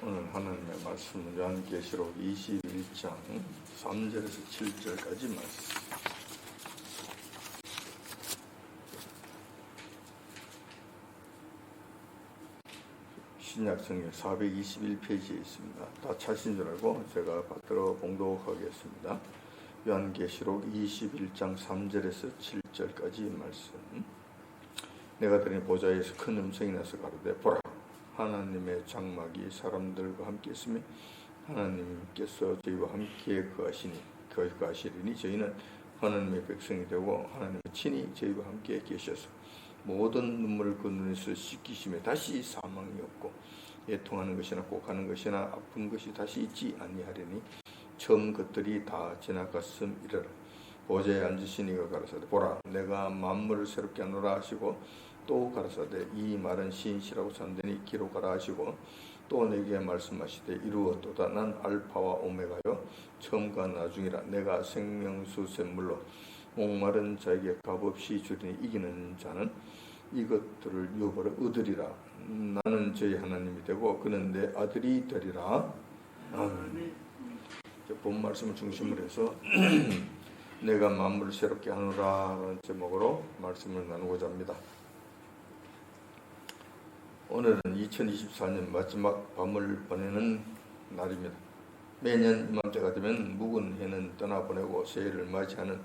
오늘 하나님의 말씀은 요한계시록 21장 3절에서 7절까지 말씀. 신약성경 421페이지에 있습니다. 다 찾으신 줄 알고 제가 받들어 봉독하겠습니다. 요한계시록 21장 3절에서 7절까지 말씀. 내가 들으니 보좌에서 큰 음성이 나서 가로되 보라, 하나님의 장막이 사람들과 함께 있으며 하나님께서 저희와 함께 거하시리니 저희는 하나님의 백성이 되고 하나님의 친히 저희와 함께 계셔서 모든 눈물을 그 눈에서 씻기시며 다시 사망이 없고 애통하는 것이나 곡하는 것이나 아픈 것이 다시 있지 아니하리니 처음 것들이 다 지나갔음이라. 보좌에 앉으신 이가 가라사대 보라, 내가 만물을 새롭게 하노라 하시고 또 가라사대 이 말은 신실하고 참되니 기록하라 하시고 또 내게 말씀하시되 이루었도다. 난 알파와 오메가요 처음과 나중이라. 내가 생명수 샘물로 목마른 자에게 값없이 주리니 이기는 자는 이것들을 유업으로 얻으리라. 나는 저희 하나님이 되고 그는 내 아들이 되리라. 아멘. 본 말씀을 중심으로 해서 내가 만물을 새롭게 하노라 라는 제목으로 말씀을 나누고자 합니다. 오늘은 2024년 마지막 밤을 보내는 날입니다. 매년 이맘때가 되면 묵은 해는 떠나보내고 새해를 맞이하는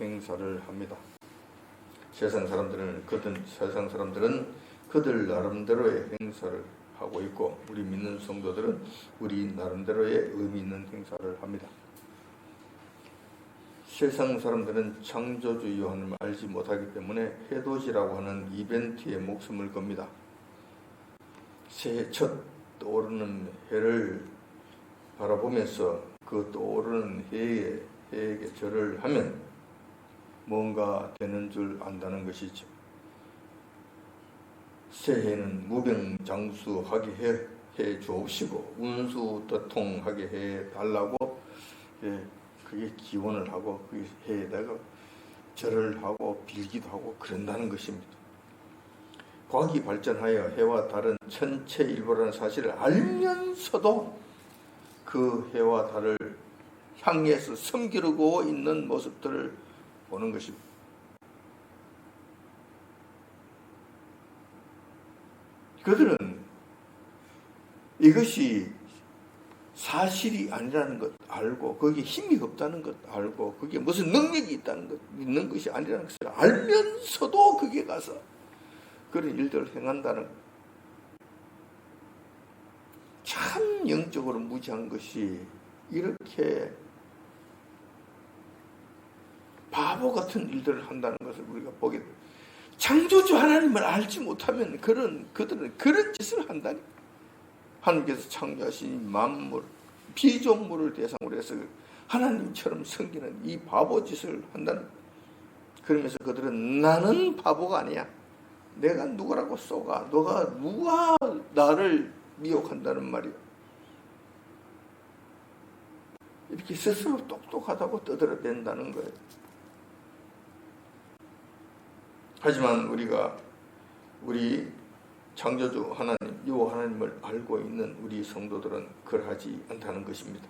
행사를 합니다. 세상 사람들은 그들 나름대로의 행사를 하고 있고 우리 믿는 성도들은 우리 나름대로의 의미 있는 행사를 합니다. 세상 사람들은 창조주 요한을 알지 못하기 때문에 해돋이라고 하는 이벤트에 목숨을 겁니다. 새해 첫 떠오르는 해를 바라보면서 그 떠오르는 해에게 절을 하면 뭔가 되는 줄 안다는 것이죠. 새해는 무병장수하게 해 주옵시고 운수떠통하게 해 달라고 그게 기원을 하고 그 해에다가 절을 하고 빌기도 하고 그런다는 것입니다. 과학이 발전하여 해와 달은 천체 일부라는 사실을 알면서도 그 해와 달을 향해서 섬기려고 있는 모습들을 보는 것입니다. 그들은 이것이 사실이 아니라는 것 알고 거기에 힘이 없다는 것 알고 그게 무슨 능력이 있는 것이 아니라는 것을 알면서도 거기에 가서 그런 일들을 행한다는 참 영적으로 무지한 것이 이렇게 바보 같은 일들을 한다는 것을 우리가 보게 됩니다. 창조주 하나님을 알지 못하면 그들은 그런 짓을 한다니. 하나님께서 창조하신 만물, 피조물을 대상으로 해서 하나님처럼 섬기는 이 바보 짓을 한다는. 그러면서 그들은 나는 바보가 아니야. 내가 누구라고 쏘가? 누가 나를 미혹한다는 말이야. 이렇게 스스로 똑똑하다고 떠들어댄다는 거예요. 하지만 우리 창조주 하나님, 요 하나님을 알고 있는 우리 성도들은 그러하지 않다는 것입니다.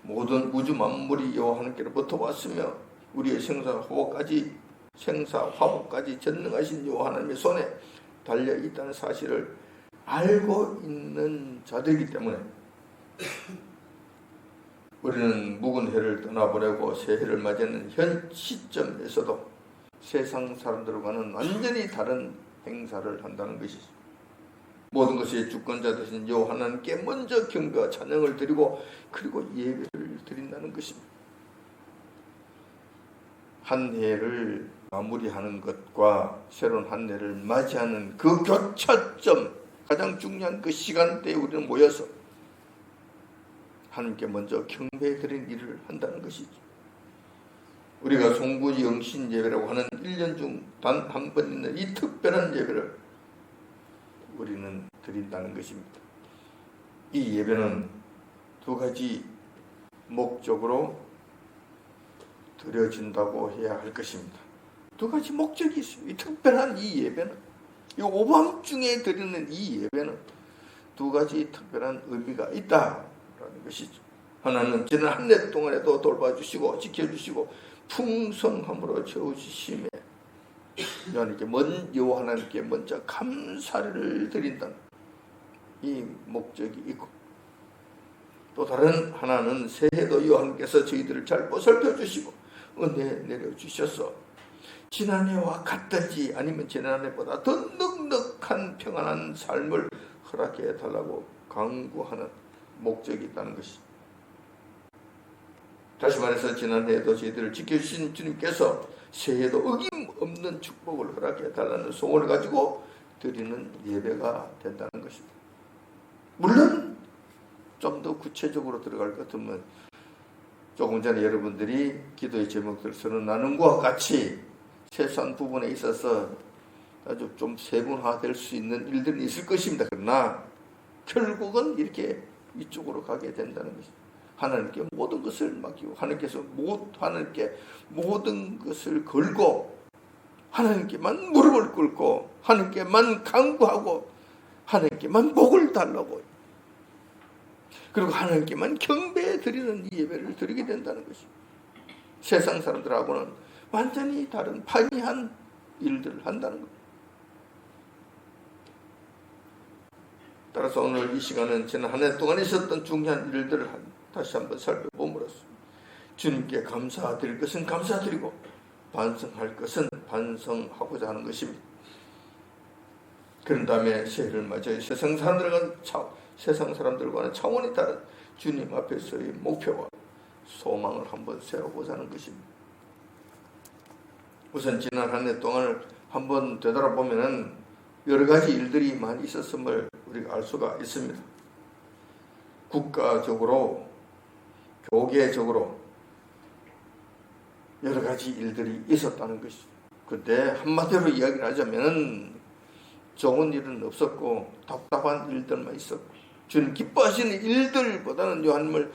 모든 우주 만물이 요 하나님께로부터 왔으며 우리의 생사화복까지 전능하신 요 하나님의 손에 달려 있다는 사실을 알고 있는 자들이기 때문에 우리는 묵은 해를 떠나보내고 새해를 맞이하는 현 시점에서도 세상 사람들과는 완전히 다른 행사를 한다는 것이죠. 모든 것의 주권자 되신 요 하나님께 먼저 경배와 찬양을 드리고 그리고 예배를 드린다는 것입니다. 한 해를 마무리하는 것과 새로운 한 해를 맞이하는 그 교차점, 가장 중요한 그 시간대에 우리는 모여서 하나님께 먼저 경배드린 일을 한다는 것이죠. 우리가 송구영신 예배라고 하는 1년 중 단 한 번 있는 이 특별한 예배를 우리는 드린다는 것입니다. 이 예배는 두 가지 목적으로 드려진다고 해야 할 것입니다. 두 가지 목적이 있습니다. 이 특별한 이 예배는, 이 오밤중에 드리는 이 예배는 두 가지 특별한 의미가 있다라는 것이죠. 하나는 지난 한 해 동안에도 돌봐주시고 지켜주시고 풍성함으로 채워주심에 여호와 하나님께 먼저 감사를 드린다는 이 목적이 있고, 또 다른 하나는 새해도 여호와께서 저희들을 잘 보살펴 주시고 은혜 내려주셔서 지난해와 같든지 아니면 지난해보다 더 넉넉한 평안한 삶을 허락해 달라고 강구하는 목적이 있다는 것이죠. 다시 말해서 지난해에도 저희들을 지켜주신 주님께서 새해에도 어김없는 축복을 허락해 달라는 소원을 가지고 드리는 예배가 된다는 것입니다. 물론 좀 더 구체적으로 들어갈 것 같으면 조금 전에 여러분들이 기도의 제목들 쓰는 나눔과 같이 세상 부분에 있어서 아주 좀 세분화될 수 있는 일들이 있을 것입니다. 그러나 결국은 이렇게 이쪽으로 가게 된다는 것입니다. 하나님께 모든 것을 맡기고 하나님께 모든 것을 걸고 하나님께만 무릎을 꿇고 하나님께만 간구하고 하나님께만 복을 달라고, 그리고 하나님께만 경배해 드리는 이 예배를 드리게 된다는 것입니다. 세상 사람들하고는 완전히 다른 판이한 일들을 한다는 것. 따라서 오늘 이 시간은 지난 한 해 동안 있었던 중요한 일들을 다시 한번 살펴봄으로써 주님께 감사드릴 것은 감사드리고 반성할 것은 반성하고자 하는 것입니다. 그런 다음에 새해를 맞아 세상 사람들과는 차원이 다른 주님 앞에서의 목표와 소망을 한번 세워보자 하는 것입니다. 우선 지난 한 해 동안을 한번 되돌아보면 여러 가지 일들이 많이 있었음을 우리가 알 수가 있습니다. 국가적으로, 교계적으로 여러 가지 일들이 있었다는 것이죠. 그런데 한마디로 이야기를 하자면 좋은 일은 없었고 답답한 일들만 있었고, 주님 기뻐하시는 일들보다는 요한님을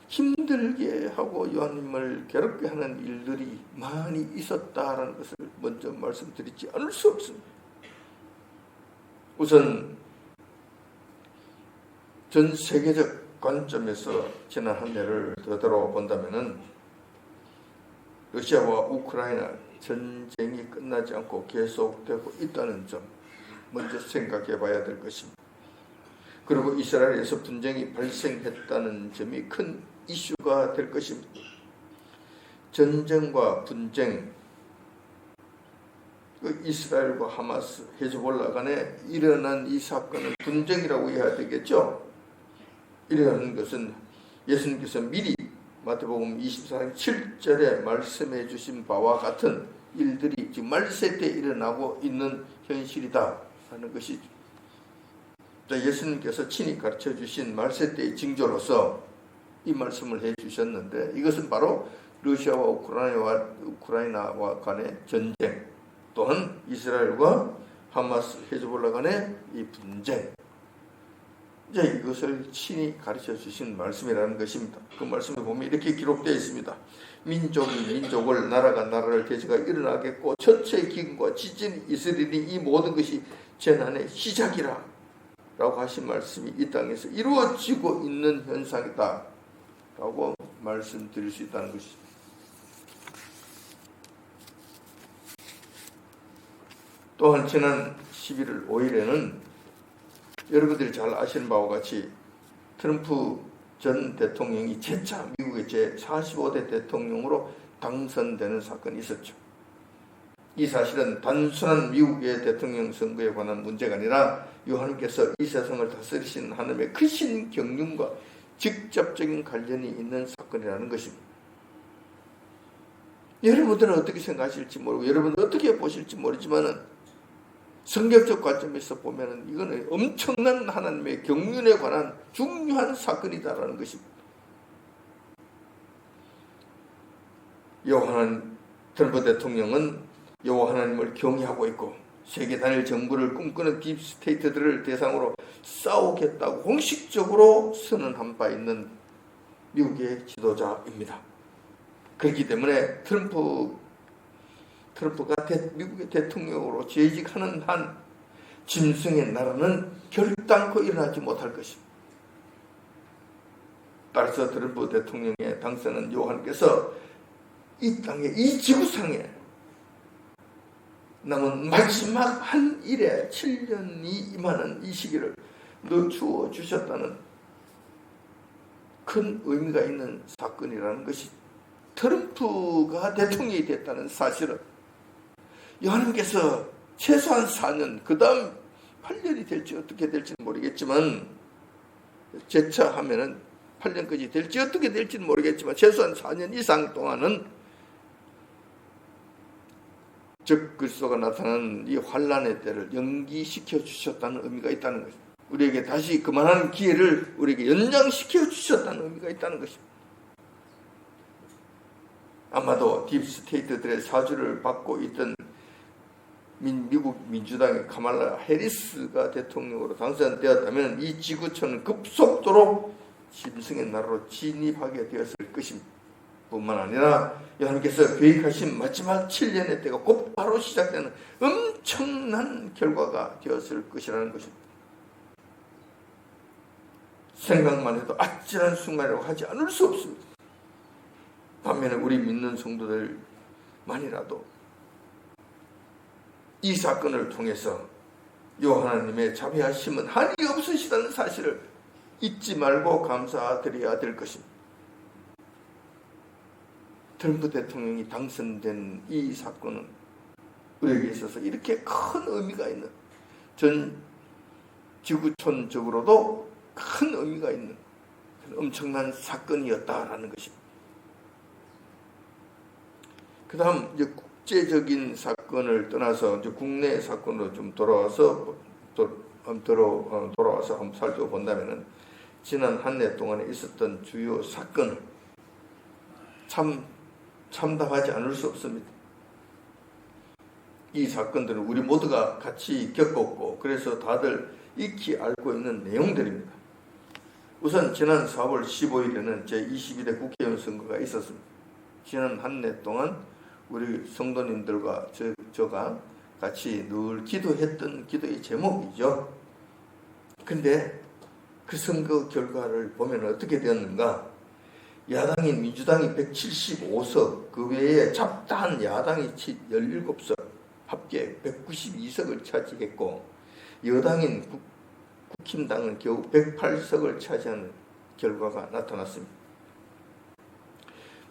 힘들게 하고 요한님을 괴롭게 하는 일들이 많이 있었다라는 것을 먼저 말씀드리지 않을 수 없습니다. 우선 전 세계적 관점에서 지난 한 해를 되돌아본다면 러시아와 우크라이나 전쟁이 끝나지 않고 계속되고 있다는 점 먼저 생각해 봐야 될 것입니다. 그리고 이스라엘에서 분쟁이 발생했다는 점이 큰 이슈가 될 것입니다. 전쟁과 분쟁, 이스라엘과 하마스, 헤즈볼라 간에 일어난 이 사건은 분쟁이라고 해야 되겠죠. 이러한 것은 예수님께서 미리 마태복음 24장 7절에 말씀해 주신 바와 같은 일들이 지금 말세 때 일어나고 있는 현실이다 하는 것이죠. 예수님께서 친히 가르쳐 주신 말세 때의 징조로서 이 말씀을 해 주셨는데, 이것은 바로 러시아와 우크라이나와 간의 전쟁, 또한 이스라엘과 하마스, 헤즈볼라 간의 이 분쟁, 이것을 친히 가르쳐 주신 말씀이라는 것입니다. 그 말씀을 보면 이렇게 기록되어 있습니다. 민족이 민족을, 나라가 나라를 대적하여 일어나겠고 천체의 기근과 지진이 있으리니 이 모든 것이 재난의 시작이라 라고 하신 말씀이 이 땅에서 이루어지고 있는 현상이다 라고 말씀드릴 수 있다는 것이죠. 또한 지난 11월 5일에는 여러분들이 잘 아시는 바와 같이 트럼프 전 대통령이 재차 미국의 제45대 대통령으로 당선되는 사건이 있었죠. 이 사실은 단순한 미국의 대통령 선거에 관한 문제가 아니라 요한님께서 이 세상을 다스리신 하나님의 크신 경륜과 직접적인 관련이 있는 사건이라는 것입니다. 여러분들은 어떻게 생각하실지 모르고 여러분들 어떻게 보실지 모르지만 성경적 관점에서 보면 이거는 엄청난 하나님의 경륜에 관한 중요한 사건이다라는 것입니다. 트럼프 대통령은 여호와 하나님을 경외하고 있고 세계 단일 정부를 꿈꾸는 딥스테이트들을 대상으로 싸우겠다고 공식적으로 선언한 바 있는 미국의 지도자입니다. 그렇기 때문에 트럼프가 미국의 대통령으로 재직하는 한 짐승의 나라는 결단코 일어나지 못할 것입니다. 따라서 트럼프 대통령의 당선은 요한께서 이 땅에, 이 지구상에 남은 마지막 한 일에 7년이 임하는 이 시기를 늦추어 주셨다는 큰 의미가 있는 사건이라는 것이, 트럼프가 대통령이 됐다는 사실은 요한님께서 최소한 4년, 그 다음 8년이 될지 어떻게 될지는 모르겠지만, 재차 하면은 8년까지 될지 어떻게 될지는 모르겠지만 최소한 4년 이상 동안은 적 그리스도가 나타나는 이 환란의 때를 연기시켜 주셨다는 의미가 있다는 것입니다. 우리에게 다시 그만한 기회를 우리에게 연장시켜 주셨다는 의미가 있다는 것입니다. 아마도 딥스테이트들의 사주를 받고 있던 미국 민주당의 카말라 해리스가 대통령으로 당선되었다면 이 지구촌은 급속도로 짐승의 나라로 진입하게 되었을 것입니다. 뿐만 아니라 여러분께서 계획하신 마지막 7년의 때가 곧바로 시작되는 엄청난 결과가 되었을 것이라는 것입니다. 생각만 해도 아찔한 순간이라고 하지 않을 수 없습니다. 반면에 우리 믿는 성도들만이라도 이 사건을 통해서 요 하나님의 자비하심은 한이 없으시다는 사실을 잊지 말고 감사드려야 될 것입니다. 트럼프 대통령이 당선된 이 사건은 우리에게 있어서 이렇게 큰 의미가 있는, 전 지구촌적으로도 큰 의미가 있는 엄청난 사건이었다라는 것입니다. 그 다음 이제 국제적인 사건을 떠나서 이제 국내 사건으로 좀 돌아와서 한번 살펴본다면은, 지난 한 해 동안에 있었던 주요 사건을 참담하지 않을 수 없습니다. 이 사건들은 우리 모두가 같이 겪었고 그래서 다들 익히 알고 있는 내용들입니다. 우선 지난 4월 15일에는 제22대 국회의원 선거가 있었습니다. 지난 한 해 동안 우리 성도님들과 저가 같이 늘 기도했던 기도의 제목이죠. 근데 그 선거 결과를 보면 어떻게 되었는가? 야당인 민주당이 175석, 그 외에 잡다한 야당이 17석, 합계 192석을 차지했고, 여당인 국힘당은 겨우 108석을 차지하는 결과가 나타났습니다.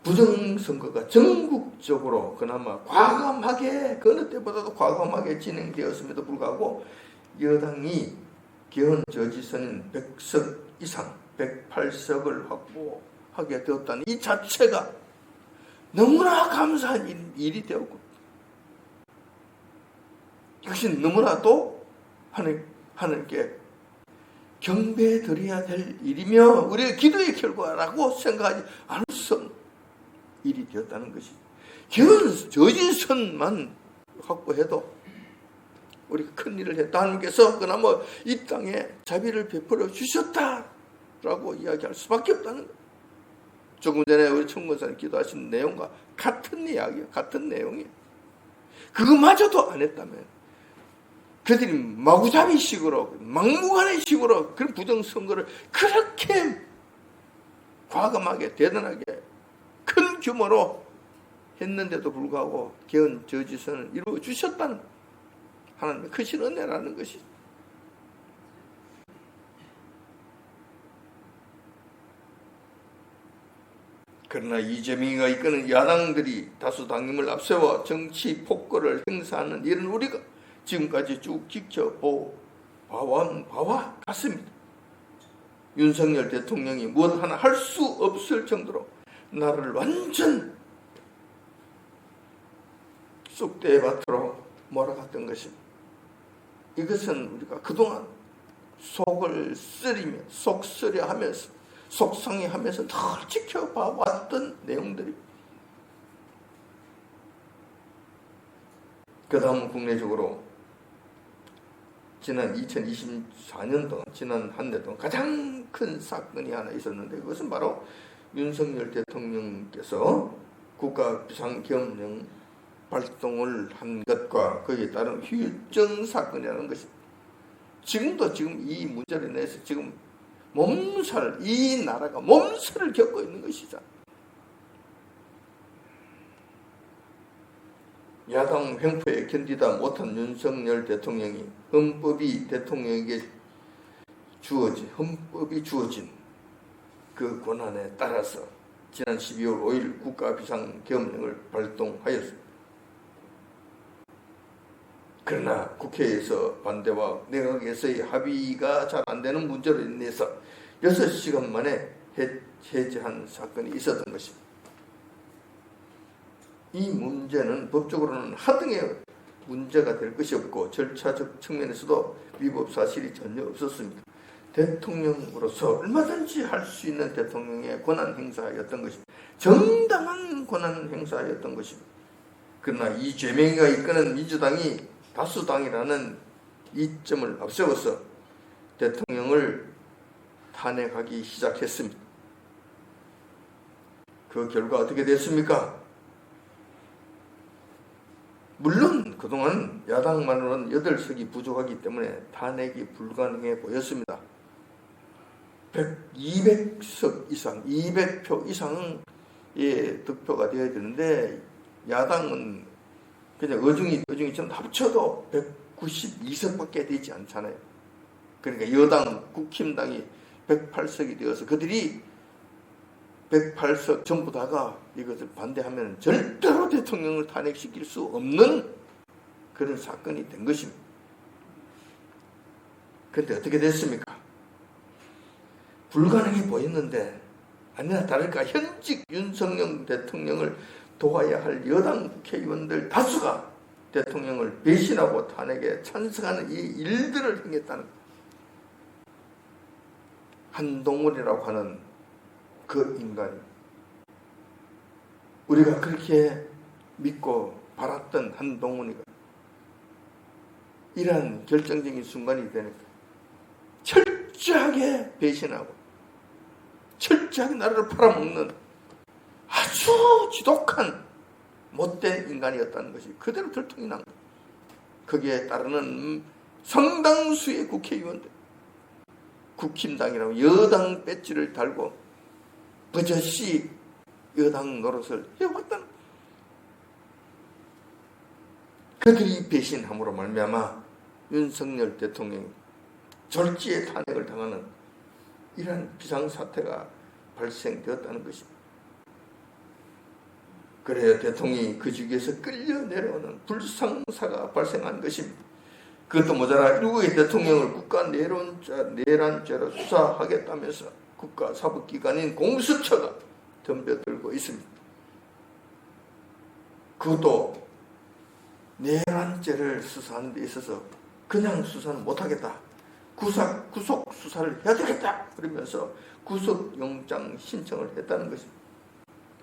부정선거가 전국적으로 그나마 과감하게, 그 어느 때보다도 과감하게 진행되었음에도 불구하고 여당이 개헌저지선인 100석 이상 108석을 확보하게 되었다는 이 자체가 너무나 감사한 일이 되었고, 이것이 너무나도 하나님께 경배드려야 될 일이며 우리의 기도의 결과라고 생각하지 않을 수 없는 일이 되었다는 것이, 개헌저지선만 확보해도 우리가 큰 일을 했다. 하나님께서 그나마 이 땅에 자비를 베풀어 주셨다라고 이야기할 수밖에 없다는 것. 조금 전에 우리 청군사님 기도하신 내용과 같은 이야기예요. 같은 내용이에요. 그거마저도 안 했다면 그들이 마구잡이식으로 막무가내식으로 그런 부정선거를 그렇게 과감하게 대단하게 큰 규모로 했는데도 불구하고 개헌저지선을 이루어 주셨다는 하나님의 크신 은혜라는 것이. 그러나 이재명이가 이끄는 야당들이 다수 당임을 앞세워 정치 폭거를 행사하는 일은 우리가 지금까지 쭉 지켜봐온 바와 같습니다. 윤석열 대통령이 무엇 하나 할 수 없을 정도로 나라를 완전 쑥대의 밭으로 몰아갔던 것입니다. 이것은 우리가 그동안 속을 쓰리며 속쓰려하면서 속상해하면서 늘 지켜봐왔던 내용들입니다. 그 다음 국내적으로 지난 2024년 동안, 지난 한 해 동안 가장 큰 사건이 하나 있었는데, 그것은 바로 윤석열 대통령께서 국가 비상경영 발동을 한 것과 거기에 따른 휴일정 사건이라는 것입니다. 지금도 지금 이 문제로 인해서 지금 몸살, 이 나라가 몸살을 겪고 있는 것이죠. 야당 횡포에 견디다 못한 윤석열 대통령이 헌법이 주어진 그 권한에 따라서 지난 12월 5일 국가비상계엄령을 발동하였습니다. 그러나 국회에서 반대와 내각에서의 합의가 잘 안되는 문제로 인해서 6시간 만에 해제한 사건이 있었던 것입니다. 이 문제는 법적으로는 하등의 문제가 될 것이 없고 절차적 측면에서도 위법 사실이 전혀 없었습니다. 대통령으로서 얼마든지 할 수 있는 대통령의 권한 행사였던 것입니다. 정당한 권한 행사였던 것입니다. 그러나 이 죄명이가 이끄는 민주당이 다수당이라는 이점을 앞세워서 대통령을 탄핵하기 시작했습니다. 그 결과 어떻게 됐습니까? 물론 그동안 야당만으로는 8석이 부족하기 때문에 탄핵이 불가능해 보였습니다. 200석 이상, 200표 이상의 득표가 되어야 되는데 야당은 그냥 어중이처럼 합쳐도 192석밖에 되지 않잖아요. 그러니까 여당, 국힘당이 108석이 되어서 그들이 108석 전부 다가 이것을 반대하면 절대로 대통령을 탄핵시킬 수 없는 그런 사건이 된 것입니다. 그런데 어떻게 됐습니까? 불가능해 보였는데 아니나 다를까 현직 윤석열 대통령을 도와야 할 여당 국회의원들 다수가 대통령을 배신하고 탄핵에 찬성하는 이 일들을 행했다는 한동훈이라고 하는 그 인간이 우리가 그렇게 믿고 바랐던 한동훈이가 이러한 결정적인 순간이 되니까 철저하게 배신하고 철저하게 나라를 팔아먹는 아주 지독한 못된 인간이었다는 것이 그대로 들통이 난 거예요. 거기에 따르는 상당수의 국회의원들 국힘당이라고 여당 배지를 달고 버젓이 여당 노릇을 해왔다는 거예요. 그들이 배신함으로 말미암아 윤석열 대통령이 졸지에 탄핵을 당하는 이러한 비상사태가 발생되었다는 것입니다. 그래야 대통령이 그 직위에서 끌려 내려오는 불상사가 발생한 것입니다. 그것도 모자라 일국의 대통령을 국가 내란죄로 수사하겠다면서 국가사법기관인 공수처가 덤벼들고 있습니다. 그것도 내란죄를 수사하는 데 있어서 그냥 수사는 못하겠다. 구속 수사를 해야 되겠다. 그러면서 구속영장 신청을 했다는 것입니다.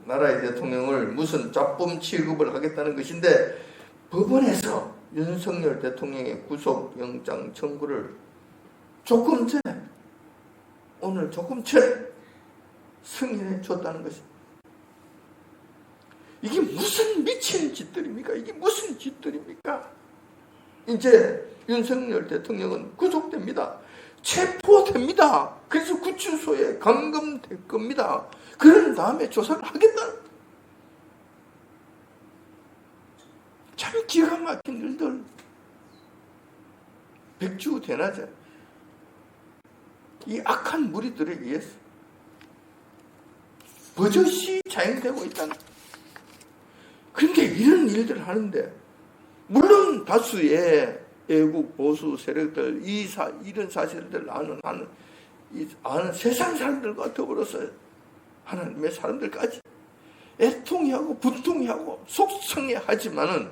나라의 대통령을 무슨 잡범 취급을 하겠다는 것인데 법원에서 윤석열 대통령의 구속영장 청구를 오늘 조금 전에 승인해 줬다는 것입니다. 이게 무슨 미친 짓들입니까? 이게 무슨 짓들입니까? 이제 윤석열 대통령은 구속됩니다. 체포됩니다. 그래서 구치소에 감금될 겁니다. 그런 다음에 조사를 하겠다. 참 기가 막힌 일들. 백주대낮에 이 악한 무리들에 의해서 버젓이 자행되고 있다는. 그런데 이런 일들을 하는데 물론 다수의 애국 보수 세력들 이런 사실들을 아는 세상 사람들과 더불어서 하나님의 사람들까지 애통해하고 분통해하고 속상해하지만은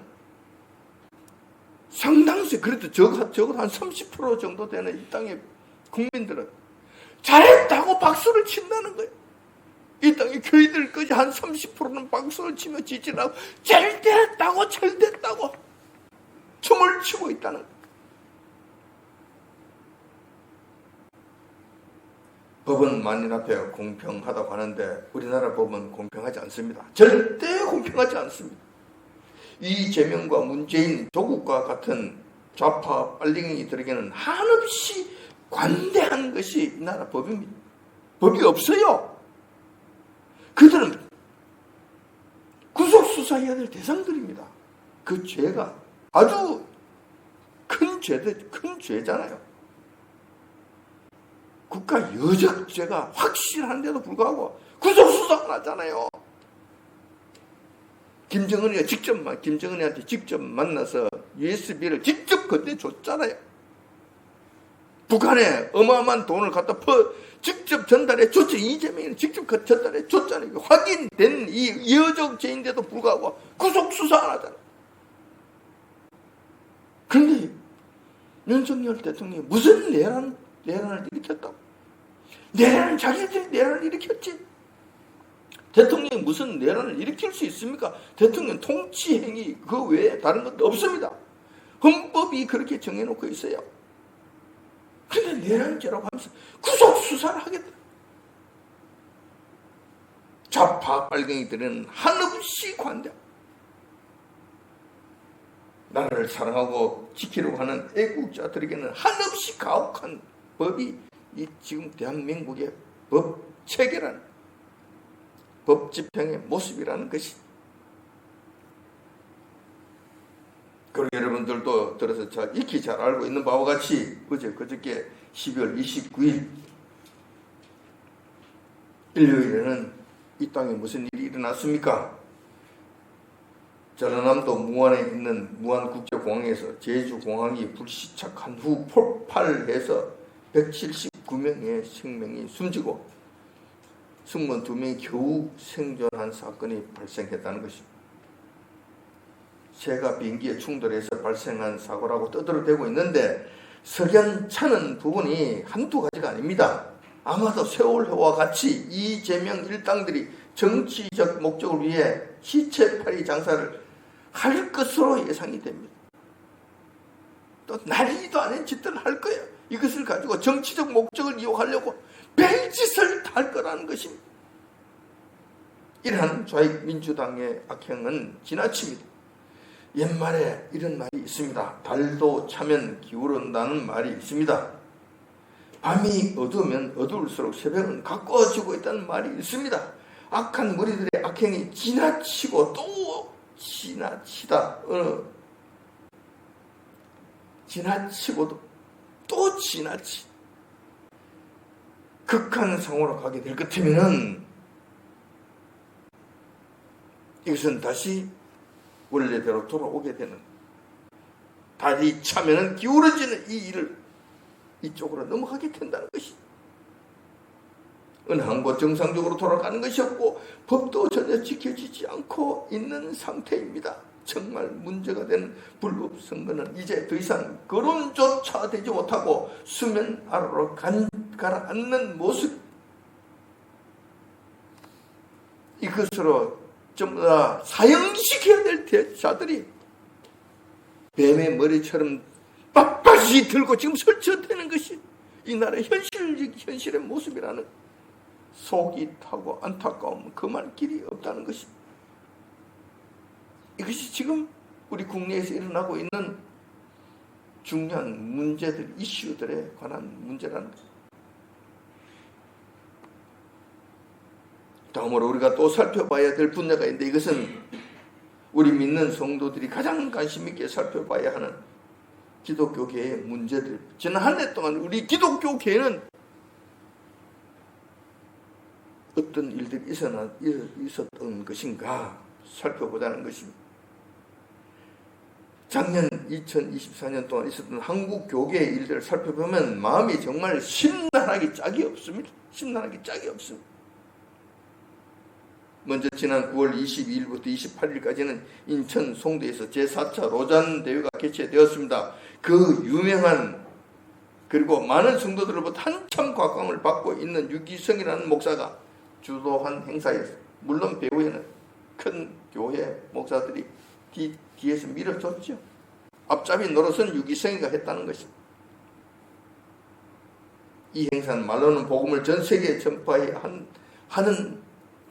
상당수 그래도 적어도 한 30% 정도 되는 이 땅의 국민들은 잘했다고 박수를 친다는 거예요. 이 땅의 교회들까지 한 30%는 박수를 치며 지지하고 잘 됐다고 춤을 추고 있다는 거예요. 법은 만인 앞에 공평하다고 하는데 우리나라 법은 공평하지 않습니다. 절대 공평하지 않습니다. 이재명과 문재인 조국과 같은 좌파 빨갱이들에게는 한없이 관대한 것이 이 나라 법입니다. 법이 없어요. 그들은 구속수사해야 될 대상들입니다. 그 죄가 아주 큰 죄잖아요. 국가 여적죄가 확실한데도 불구하고 구속수사가 나잖아요. 김정은이한테 직접 만나서 USB를 직접 건네줬잖아요. 북한에 어마어마한 돈을 갖다 직접 전달해 줬죠. 이재명이 직접 전달해 줬잖아요. 확인된 이 여적죄인데도 불구하고 구속수사 안 하잖아요. 그런데 윤석열 대통령이 무슨 내란을 일으켰다고? 자기들이 내란을 일으켰지. 대통령이 무슨 내란을 일으킬 수 있습니까? 대통령 통치행위 그 외에 다른 것도 없습니다. 헌법이 그렇게 정해놓고 있어요. 근데 내란죄라고 하면서 구속수사를 하겠다. 좌파 빨갱이들은 한없이 관대. 나라를 사랑하고 지키려고 하는 애국자들에게는 한없이 가혹한 법이 이 지금 대한민국의 법 체계라는 법 집행의 모습이라는 것이. 그리고 여러분들도 들어서 익히 잘 알고 있는 바와 같이 그저께 12월 29일 일요일에는 이 땅에 무슨 일이 일어났습니까? 전라남도 무안에 있는 무안국제공항에서 제주공항이 불시착한 후 폭발해서 179명의 생명이 숨지고 승무원 2명이 겨우 생존한 사건이 발생했다는 것입니다. 새가 비행기에 충돌해서 발생한 사고라고 떠들어대고 있는데 석연찮은 부분이 한두 가지가 아닙니다. 아마도 세월호와 같이 이재명 일당들이 정치적 목적을 위해 시체팔이 장사를 할 것으로 예상이 됩니다. 또 난리도 아닌 짓들을 할 거예요. 이것을 가지고 정치적 목적을 이용하려고 별짓을 다 할 거라는 것입니다. 이러한 좌익 민주당의 악행은 지나칩니다. 옛말에 이런 말이 있습니다. 달도 차면 기울어온다는 말이 있습니다. 밤이 어두우면 어두울수록 새벽은 가까워지고 있다는 말이 있습니다. 악한 무리들의 악행이 지나치고 또 지나치고도 또 극한 상황으로 가게 될 것 같으면은 이것은 다시 원래대로 돌아오게 되는, 달이 차면은 기울어지는 이 일을 이쪽으로 넘어가게 된다는 것이, 은행도 정상적으로 돌아가는 것이 없고 법도 전혀 지켜지지 않고 있는 상태입니다. 정말 문제가 되는 불법 선거는 이제 더 이상 거론조차 되지 못하고 수면 아래로 가라앉는 모습, 이것으로 전부 다 사형시켜야 될 자들이 뱀의 머리처럼 빳빳이 들고 지금 설치되는 것이 이 나라의 현실의 모습이라는, 속이 타고 안타까움 그만 길이 없다는 것입니다. 이것이 지금 우리 국내에서 일어나고 있는 중요한 문제들, 이슈들에 관한 문제라는 것입니다. 다음으로 우리가 또 살펴봐야 될 분야가 있는데, 이것은 우리 믿는 성도들이 가장 관심 있게 살펴봐야 하는 기독교계의 문제들. 지난 한 해 동안 우리 기독교계는 어떤 일들이 있었던 것인가 살펴보자는 것입니다. 작년 2024년 동안 있었던 한국 교계의 일들을 살펴보면 마음이 정말 심란하기 짝이 없습니다. 먼저 지난 9월 22일부터 28일까지는 인천 송도에서 제4차 로잔 대회가 개최되었습니다. 그 유명한, 그리고 많은 성도들로부터 한참 곽광을 받고 있는 유기성이라는 목사가 주도한 행사였어요. 물론 배후에는 큰 교회 목사들이 뒤에서 밀어줬죠. 앞잡이 노릇은 유기성이가 했다는 것입니다. 이 행사는 말로는 복음을 전 세계에 전파해야 하는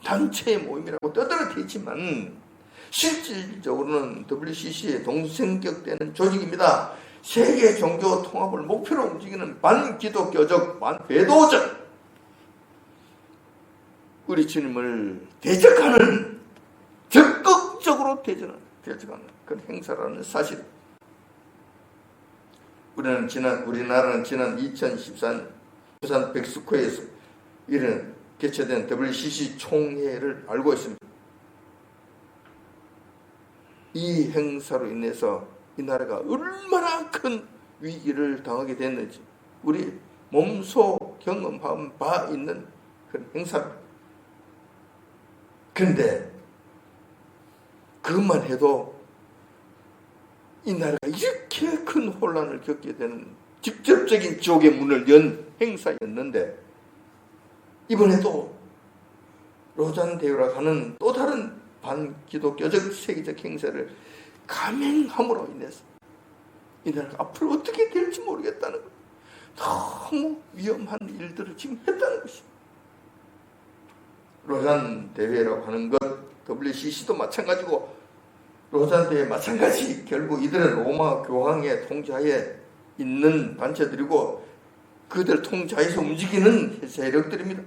단체의 모임이라고 떠들어대지만 실질적으로는 WCC의 동생격되는 조직입니다. 세계 종교 통합을 목표로 움직이는 반기독교적, 반배도적, 우리 주님을 대적하는, 적극적으로 대적하는 그런 행사라는 사실. 우리나라는 지난 2014년 부산 백스코에서 이런 개최된 WCC 총회를 알고 있습니다. 이 행사로 인해서 이 나라가 얼마나 큰 위기를 당하게 됐는지 우리 몸소 경험한 바 있는 그런 행사입니다. 그런데 그것만 해도 이 나라가 이렇게 큰 혼란을 겪게 되는 직접적인 지옥의 문을 연 행사였는데, 이번에도 로잔 대회라 하는 또 다른 반기독교적 세계적 행사를 감행함으로 인해서 이 나라가 앞으로 어떻게 될지 모르겠다는 것, 너무 위험한 일들을 지금 했다는 것입니다. 로잔 대회라고 하는 것, WCC도 마찬가지고 로잔 대회 마찬가지. 결국 이들은 로마 교황의 통제하에 있는 단체들이고 그들 통제하에서 움직이는 세력들입니다.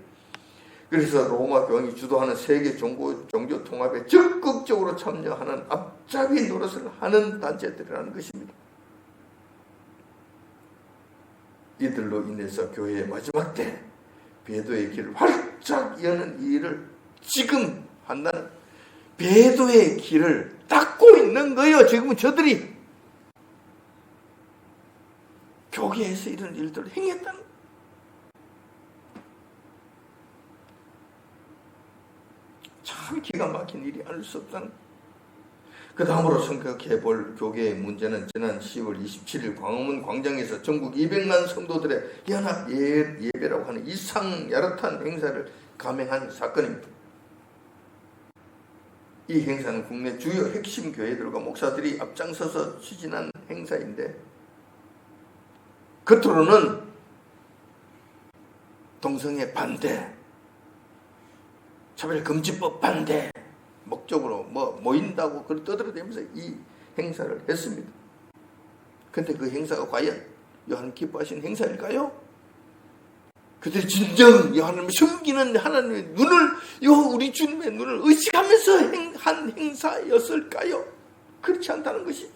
그래서 로마 교황이 주도하는 세계 종교 통합에 적극적으로 참여하는 앞잡이 노릇을 하는 단체들이라는 것입니다. 이들로 인해서 교회의 마지막 때 배도의 길을 활짝 여는 일을 지금 한다는, 배도의 길을 닦고 있는 거예요. 지금은 저들이 교계에서 이런 일들을 행했다는 거예요. 참 기가 막힌 일이 아닐 수 없다는 거예요. 그 다음으로 생각해볼 교계의 문제는 지난 10월 27일 광화문 광장에서 전국 200만 성도들의 연합 예배라고 하는 이상 야릇한 행사를 감행한 사건입니다. 이 행사는 국내 주요 핵심 교회들과 목사들이 앞장서서 추진한 행사인데, 겉으로는 동성애 반대, 차별금지법 반대 목적으로 모인다고 떠들어대면서 이 행사를 했습니다. 그런데 그 행사가 과연 요하나님 기뻐하신 행사일까요? 그들이 진정 요하나님을 숨기는 하나님의 눈을, 우리 주님의 눈을 의식하면서 한 행사였을까요? 그렇지 않다는 것이,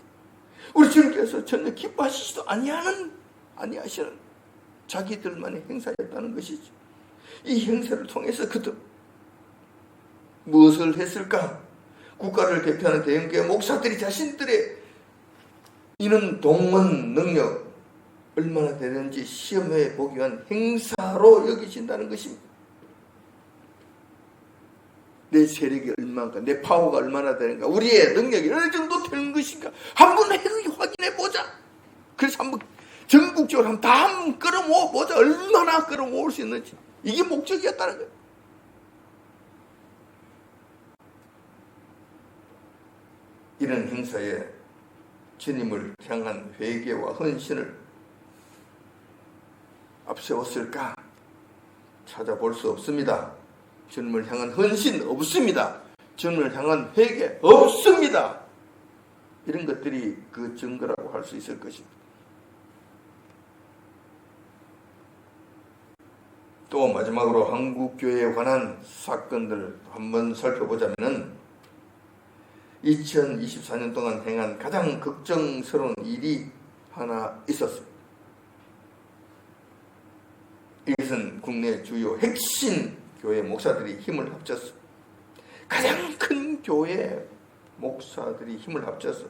우리 주님께서 전혀 기뻐하시지도 아니하시는 자기들만의 행사였다는 것이죠. 이 행사를 통해서 그들 무엇을 했을까? 국가를 대표하는 대형교회 목사들이 자신들의 이는 동원 능력 얼마나 되는지 시험해 보기 위한 행사로 여기신다는 것입니다. 내 세력이 얼마인가, 내 파워가 얼마나 되는가, 우리의 능력이 어느 정도 되는 것인가 한번 확인해 보자. 그래서 한번 전국적으로 다 끌어모아 보자. 얼마나 끌어모을 수 있는지. 이게 목적이었다는 거예요. 이런 행사에 주님을 향한 회개와 헌신을 앞세웠을까? 찾아볼 수 없습니다. 주님을 향한 헌신 없습니다. 주님을 향한 회개 없습니다. 이런 것들이 그 증거라고 할 수 있을 것입니다. 또 마지막으로 한국교회에 관한 사건들을 한번 살펴보자면 2024년 동안 행한 가장 걱정스러운 일이 하나 있었습니다. 이것은 국내 주요 핵심 교회 목사들이 힘을 합쳐서, 가장 큰 교회 목사들이 힘을 합쳐서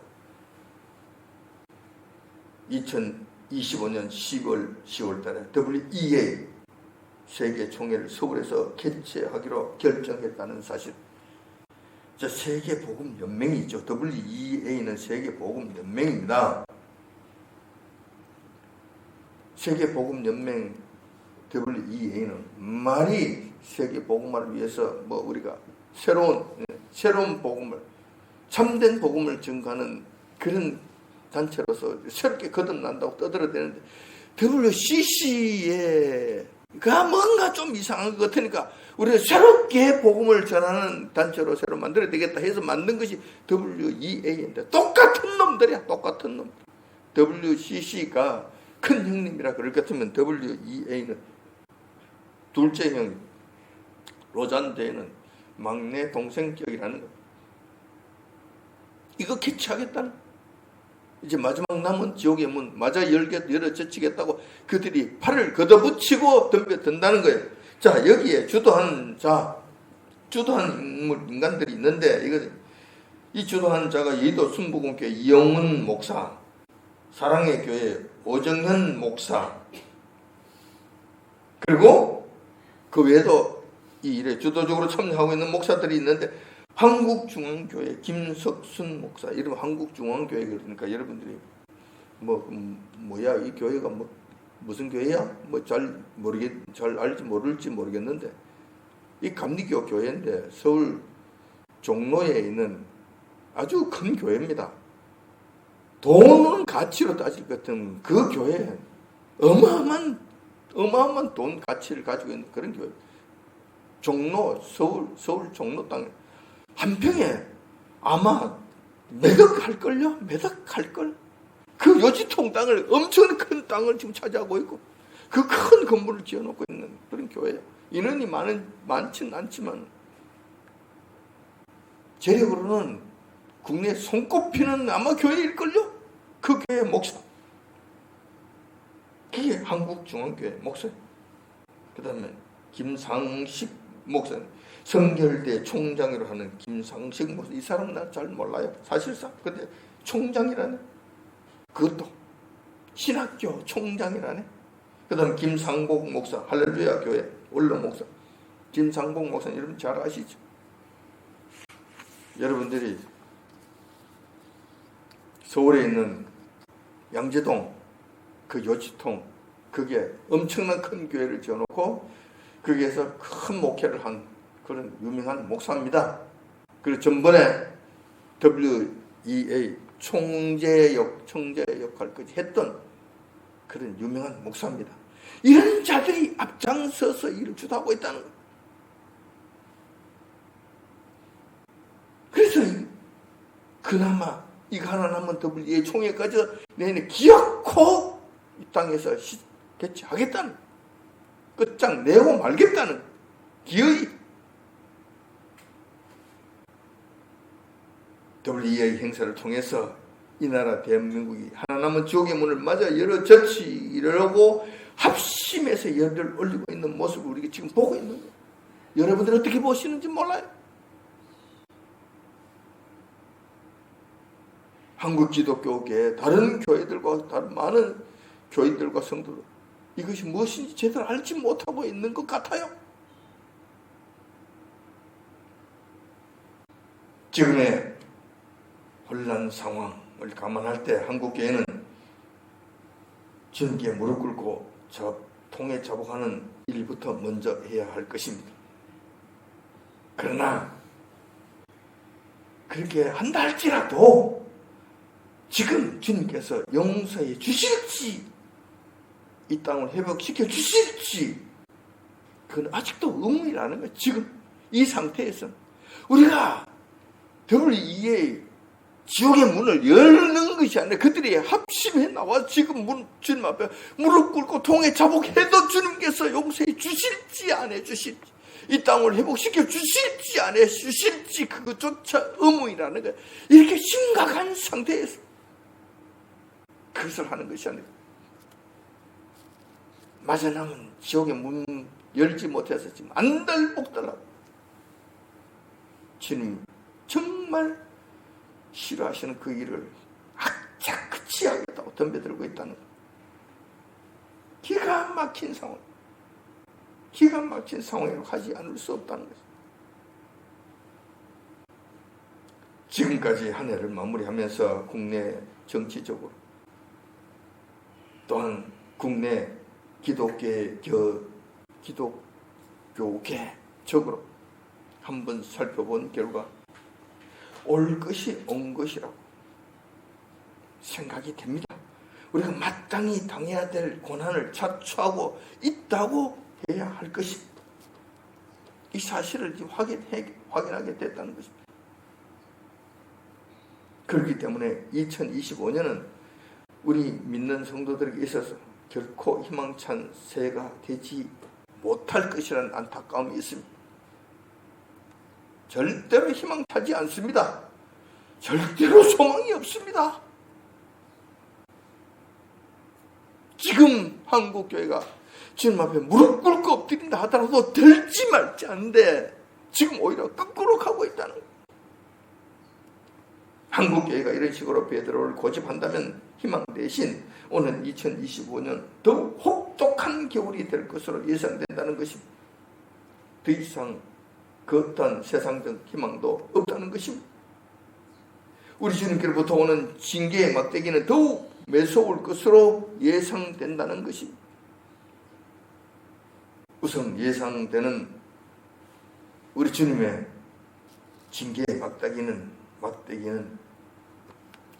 2025년 10월 달에 WEA 세계 총회를 서울에서 개최하기로 결정했다는 사실. 세계 복음 연맹이죠. WEA는 세계 복음 연맹입니다. 세계 복음 연맹 WEA는 말이 세계 복음화를 위해서 우리가 새로운 복음을, 참된 복음을 증거하는 그런 단체로서 새롭게 거듭난다고 떠들어대는데, WCC가 뭔가 좀 이상한 것 같으니까 우리가 새롭게 복음을 전하는 단체로 새로 만들어야 되겠다 해서 만든 것이 WEA인데, 똑같은 놈들이야. 똑같은 놈. WCC가 큰 형님이라 그럴 것 같으면 WEA는 둘째 형, 로잔대는 막내 동생격이라는 거. 이거 개최하겠다는 거. 이제 마지막 남은 지옥의 문 마저 열어 젖히겠다고 그들이 팔을 걷어붙이고 덤벼든다는 거예요. 자, 여기에 주도한 인간들이 있는데 이 주도한 자가 예도 순복음교회 이영훈 목사, 사랑의 교회 오정현 목사, 그리고 그 외에도 이 일에 주도적으로 참여하고 있는 목사들이 있는데, 한국중앙교회 김석순 목사, 이름 한국중앙교회. 그러니까 여러분들이 뭐야 이 교회가 무슨 교회야? 잘 알지 모를지 모르겠는데, 이 감리교 교회인데 서울 종로에 있는 아주 큰 교회입니다. 돈 가치로 따질 것 같은 그 교회, 어마어마한 돈 가치를 가지고 있는 그런 교회. 종로, 서울 종로 땅에 한 평에 아마 매덕 할걸요? 매덕 할걸? 그 요지통 땅을, 엄청 큰 땅을 지금 차지하고 있고, 그 큰 건물을 지어놓고 있는 그런 교회예요. 인원이 많지는 않지만, 재력으로는 국내 손꼽히는 아마 교회일걸요? 그 교회 목사. 그게 한국중앙교회 목사. 그 다음에 김상식 목사, 성결대 총장으로 하는 김상식 목사. 이 사람은 난 잘 몰라요, 사실상. 근데 총장이라네. 그것도 신학교 총장이라네. 그 다음 김상복 목사, 할렐루야 교회 원로 목사. 김상복 목사 여러분 잘 아시죠? 여러분들이 서울에 있는 양재동 그 요지통, 그게 엄청난 큰 교회를 지어놓고 거기에서 큰 목회를 한 그런 유명한 목사입니다. 그리고 전번에 WEA 총재 역할까지 했던 그런 유명한 목사입니다. 이런 자들이 앞장서서 일을 주도하고 있다는 거예요. 그래서 그나마 이거 하나 남은 WEA 총회까지 내내 기어코 이 땅에서 개최하겠다는, 끝장 내고 말겠다는 기어이 WEA 행사를 통해서 이 나라 대한민국이 하나 남은 지옥의 문을 맞아 열어 젖히려고 합심해서 열을 올리고 있는 모습을 우리가 지금 보고 있는 거예요. 여러분들이 어떻게 보시는지 몰라요. 한국 기독교계 다른 교회들과 다른 많은 교인들과 성도들, 이것이 무엇인지 제대로 알지 못하고 있는 것 같아요. 지금의 혼란 상황을 감안할 때 한국교회는 전기에 무릎 꿇고 통해 자복하는 일부터 먼저 해야 할 것입니다. 그러나 그렇게 한다 할지라도 지금 주님께서 용서해 주실지, 이 땅을 회복시켜 주실지, 그건 아직도 의문이라는 거예요. 지금 이 상태에서 우리가 WEA 지옥의 문을 열는 것이 아니라 그들이 합심해 나와 지금 주님 앞에 무릎 꿇고 통해 자복해도 주님께서 용서해 주실지 안 해주실지, 이 땅을 회복시켜 주실지 안 해주실지, 그것조차 의문이라는 거예요. 이렇게 심각한 상태에서 그것을 하는 것이 아니라 마저 남은 지옥의 문 열지 못해서 지금 안달복달하고 주님 정말 싫어하시는 그 일을 악착같이 하겠다고 덤벼들고 있다는 것. 기가 막힌 상황으로 하지 않을 수 없다는 것입니다. 지금까지 한 해를 마무리하면서 국내 정치적으로 또한 국내 기독교계적으로 한번 살펴본 결과 올 것이 온 것이라고 생각이 됩니다. 우리가 마땅히 당해야 될 고난을 자초하고 있다고 해야 할 것입니다. 이 사실을 지금 확인하게 됐다는 것입니다. 그렇기 때문에 2025년은 우리 믿는 성도들에게 있어서 결코 희망찬 새해가 되지 못할 것이라는 안타까움이 있습니다. 절대로 희망차지 않습니다. 절대로 소망이 없습니다. 지금 한국교회가 주님 앞에 무릎 꿇고 엎드린다 하더라도 될지 말지 않는데 지금 오히려 거꾸로 가고 있다는 거예요. 한국교회가 이런 식으로 베드로를 고집한다면 희망 대신 오는 2025년 더욱 혹독한 겨울이 될 것으로 예상된다는 것입니다. 더 이상 그 어떤 세상적 희망도 없다는 것입니다. 우리 주님께로부터 오는 징계의 막대기는 더욱 매서울 것으로 예상된다는 것입니다. 우선 예상되는 우리 주님의 징계의 막대기는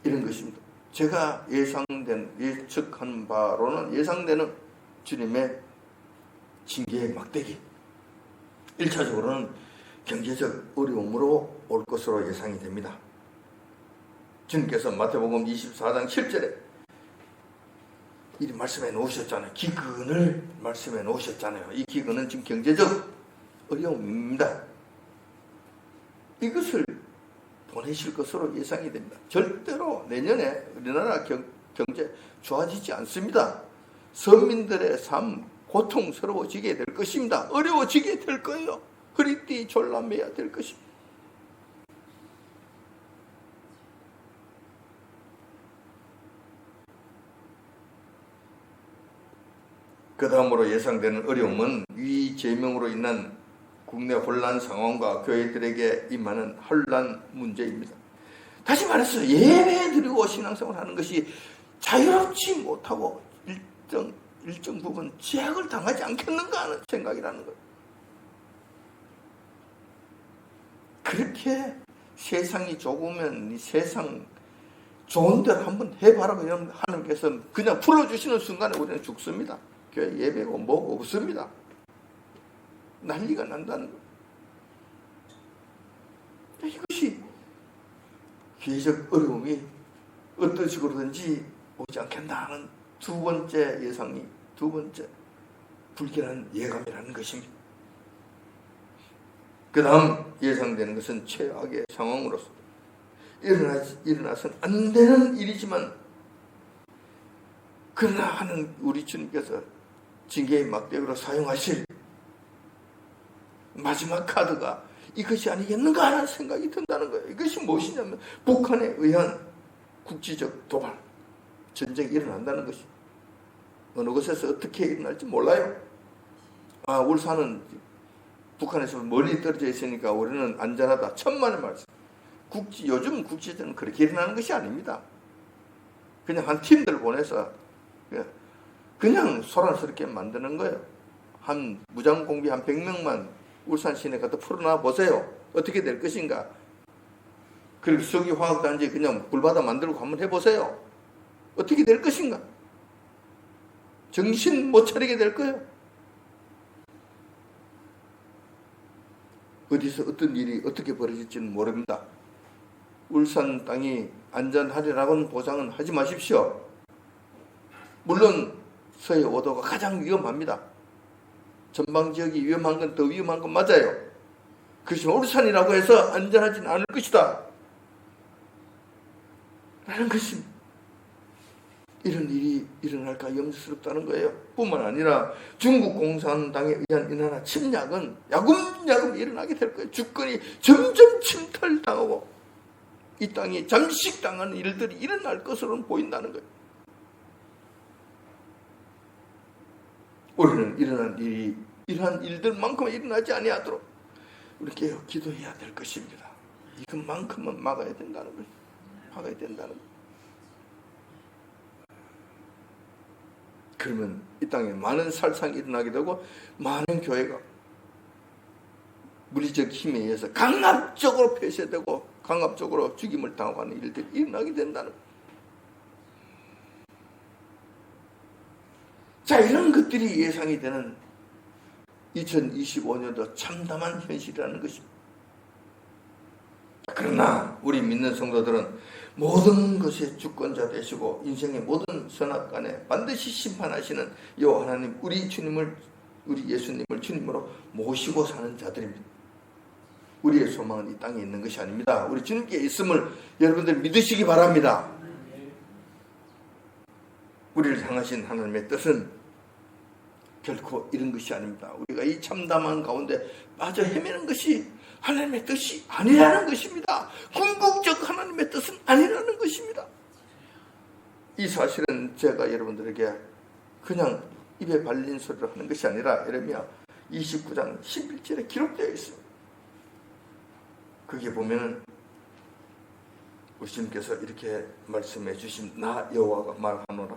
이런 것입니다. 제가 예측한 바로는 예상되는 주님의 징계의 막대기. 1차적으로는 경제적 어려움으로 올 것으로 예상이 됩니다. 주님께서 마태복음 24장 7절에 이 말씀해 놓으셨잖아요. 기근을 말씀해 놓으셨잖아요. 이 기근은 지금 경제적 어려움입니다. 이것을 보내실 것으로 예상이 됩니다. 절대로 내년에 우리나라 경제 좋아지지 않습니다. 서민들의 삶 고통스러워지게 될 것입니다. 어려워지게 될 거예요. 허리띠 졸라매야 될 것입니다. 그 다음으로 예상되는 어려움은 위제명으로 인한 국내 혼란 상황과 교회들에게 임하는 혼란 문제입니다. 다시 말해서 예배 드리고 신앙생활 하는 것이 자유롭지 못하고 일정 부분 제약을 당하지 않겠는가 하는 생각이라는 거예요. 그렇게 세상이 좁으면 이 세상 좋은 대로 한번 해봐라 이러면 하나님께서 그냥 풀어주시는 순간에 우리는 죽습니다. 교회 예배고 뭐고 없습니다. 난리가 난다는 거예요. 이것이 기회적 어려움이 어떤 식으로든지 오지 않겠나 하는 두 번째 불길한 예감이라는 것입니다. 그 다음 예상되는 것은 최악의 상황으로서 일어나서는 안 되는 일이지만 그러나 하는 우리 주님께서 징계의 막대기로 사용하실 마지막 카드가 이것이 아니겠는가 하는 생각이 든다는 거예요. 이것이 무엇이냐면 북한에 의한 국지적 도발, 전쟁이 일어난다는 것이 어느 곳에서 어떻게 일어날지 몰라요. 울산은 북한에서 멀리 떨어져 있으니까 우리는 안전하다. 천만의 말씀. 요즘 국지전은 그렇게 일어나는 것이 아닙니다. 그냥 한 팀들 보내서 그냥 소란스럽게 만드는 거예요. 한 무장공비 한 100명만 울산 시내 갖다 풀어놔 보세요. 어떻게 될 것인가. 그리고 석유화학단지 그냥 불바다 만들고 한번 해보세요. 어떻게 될 것인가. 정신 못 차리게 될 거예요. 어디서 어떤 일이 어떻게 벌어질지는 모릅니다. 울산 땅이 안전하리라고는 보장은 하지 마십시오. 물론 서해 5도가 가장 위험합니다. 전방지역이 위험한 건 더 위험한 건 맞아요. 그렇지만 울산이라고 해서 안전하지는 않을 것이다 라는 것입니다. 이런 일이 일어날까 염려스럽다는 거예요. 뿐만 아니라 중국 공산당에 의한 이 나라 침략은 야금야금 일어나게 될 거예요. 주권이 점점 침탈당하고 이 땅이 잠식당하는 일들이 일어날 것으로는 보인다는 거예요. 우리는 이러한 일들만큼은 일어나지 아니하도록 우리 깨어 기도해야 될 것입니다. 이것만큼은 막아야 된다는 거예요. 막아야 된다는 거예요. 그러면 이 땅에 많은 살상이 일어나게 되고 많은 교회가 물리적 힘에 의해서 강압적으로 폐쇄되고 강압적으로 죽임을 당하고 하는 일들이 일어나게 된다는 거예요. 자, 이런 것들이 예상이 되는 2025년도 참담한 현실이라는 것입니다. 그러나 우리 믿는 성도들은 모든 것의 주권자 되시고 인생의 모든 선악간에 반드시 심판하시는 여호와 하나님, 우리 예수님을 주님으로 모시고 사는 자들입니다. 우리의 소망은 이 땅에 있는 것이 아닙니다. 우리 주님께 있음을 여러분들 믿으시기 바랍니다. 우리를 향하신 하나님의 뜻은 결코 이런 것이 아닙니다. 우리가 이 참담한 가운데 빠져 헤매는 것이 하나님의 뜻이 아니라는 것입니다. 궁극적 하나님의 뜻은 아니라는 것입니다. 이 사실은 제가 여러분들에게 그냥 입에 발린 소리를 하는 것이 아니라 예레미야 29장 11절에 기록되어 있습니다. 거기에 보면은 우리 주님께서 이렇게 말씀해 주신, 나 여호와가 말하노라,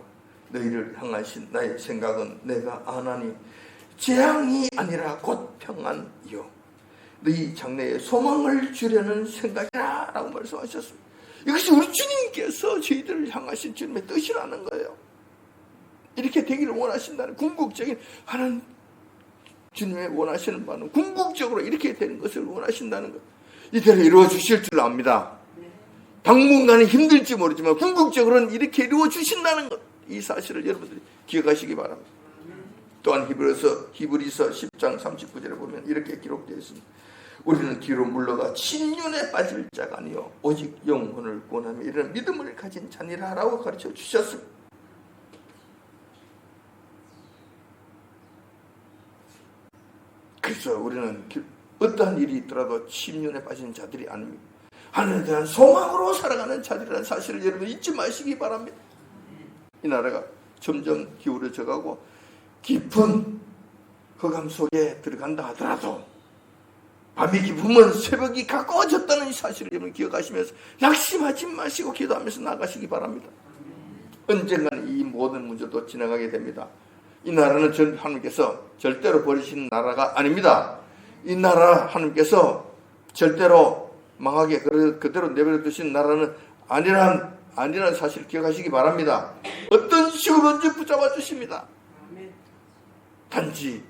너희를 향하신 나의 생각은 내가 아나니 재앙이 아니라 곧 평안이요 너희 장래에 소망을 주려는 생각이라 라고 말씀하셨습니다. 이것이 우리 주님께서 저희들을 향하신 주님의 뜻이라는 거예요. 이렇게 되기를 원하신다는 궁극적인 하나님 주님의 원하시는 바는 궁극적으로 이렇게 되는 것을 원하신다는 것, 이대로 이루어 주실 줄 압니다. 당분간은 힘들지 모르지만 궁극적으로는 이렇게 이루어 주신다는 것, 이 사실을 여러분들이 기억하시기 바랍니다. 또한 히브리서 10장 39절에 보면 이렇게 기록되어 있습니다. 우리는 뒤로 물러가 침륜에 빠질 자가 아니요 오직 영혼을 구원하며 이런 믿음을 가진 자니라 라고 가르쳐 주셨습니다. 그래서 우리는 어떠한 일이 있더라도 침륜에 빠진 자들이 아닙니다. 하나님에 대한 소망으로 살아가는 자들이라는 사실을 여러분 잊지 마시기 바랍니다. 이 나라가 점점 기울어져 가고 깊은 흑암 속에 들어간다 하더라도 밤이 깊으면 새벽이 가까워졌다는 사실을 여러분 기억하시면서 낙심하지 마시고 기도하면서 나가시기 바랍니다. 언젠가는 이 모든 문제도 지나가게 됩니다. 이 나라는 하나님께서 절대로 버리신 나라가 아닙니다. 이 나라 하나님께서 절대로 망하게 그대로 내버려 두신 나라는 아니라는 사실을 기억하시기 바랍니다. 어떤 식으로든지 붙잡아 주십니다. 단지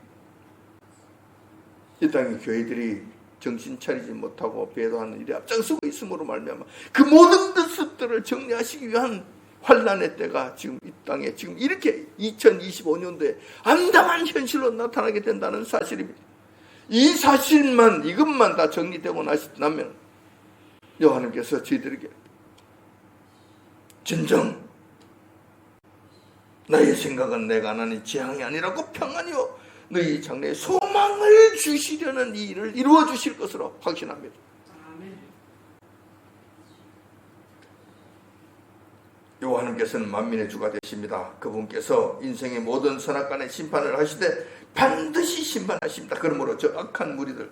이 땅의 교회들이 정신 차리지 못하고 배도하는 일에 앞장서고 있음으로 말미암아 그 모든 것들을 정리하시기 위한 환난의 때가 지금 이 땅에 지금 이렇게 2025년도에 암담한 현실로 나타나게 된다는 사실입니다. 이 사실만, 이것만 다 정리되고 나면 여호와님께서 저희들에게 진정 나의 생각은 내가 하나님 재앙이 아니라고 평안이요 너희 장래에 소망을 주시려는 이 일을 이루어 주실 것으로 확신합니다. 여호와님께서는 만민의 주가 되십니다. 그분께서 인생의 모든 선악간의 심판을 하시되 반드시 심판하십니다. 그러므로 저 악한 무리들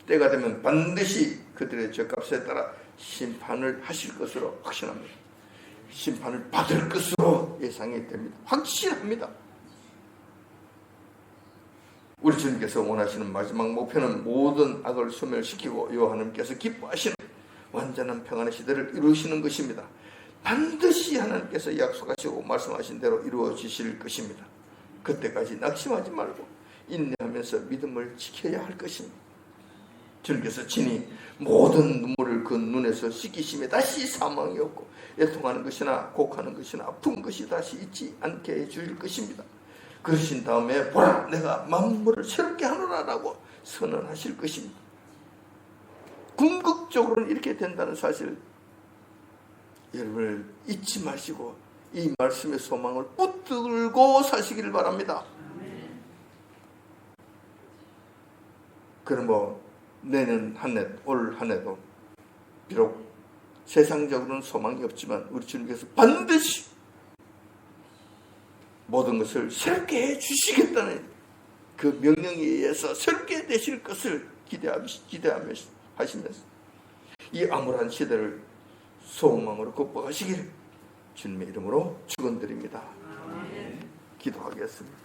때가 되면 반드시 그들의 죗값에 따라 심판을 하실 것으로 확신합니다. 심판을 받을 것으로 예상이 됩니다. 확신합니다. 우리 주님께서 원하시는 마지막 목표는 모든 악을 소멸시키고 여호와님께서 기뻐하시는 완전한 평안의 시대를 이루시는 것입니다. 반드시 하나님께서 약속하시고 말씀하신 대로 이루어지실 것입니다. 그때까지 낙심하지 말고 인내하면서 믿음을 지켜야 할 것입니다. 주님께서 친히 모든 눈물을 그 눈에서 씻기심에 다시 사망이 없고 애통하는 것이나 곡하는 것이나 아픈 것이 다시 있지 않게 해주실 것입니다. 그러신 다음에 보라 내가 만물을 새롭게 하노라라고 선언하실 것입니다. 궁극적으로는 이렇게 된다는 사실 여러분을 잊지 마시고 이 말씀의 소망을 붙들고 사시기를 바랍니다. 그럼 내년 한 해, 올 한 해도 비록 세상적으로는 소망이 없지만 우리 주님께서 반드시 모든 것을 새롭게 해 주시겠다는 그 명령에 의해서 새롭게 되실 것을 기대하면서 하시면서 이 암울한 시대를 소망으로 극복하시기를 주님의 이름으로 축원드립니다. 기도하겠습니다.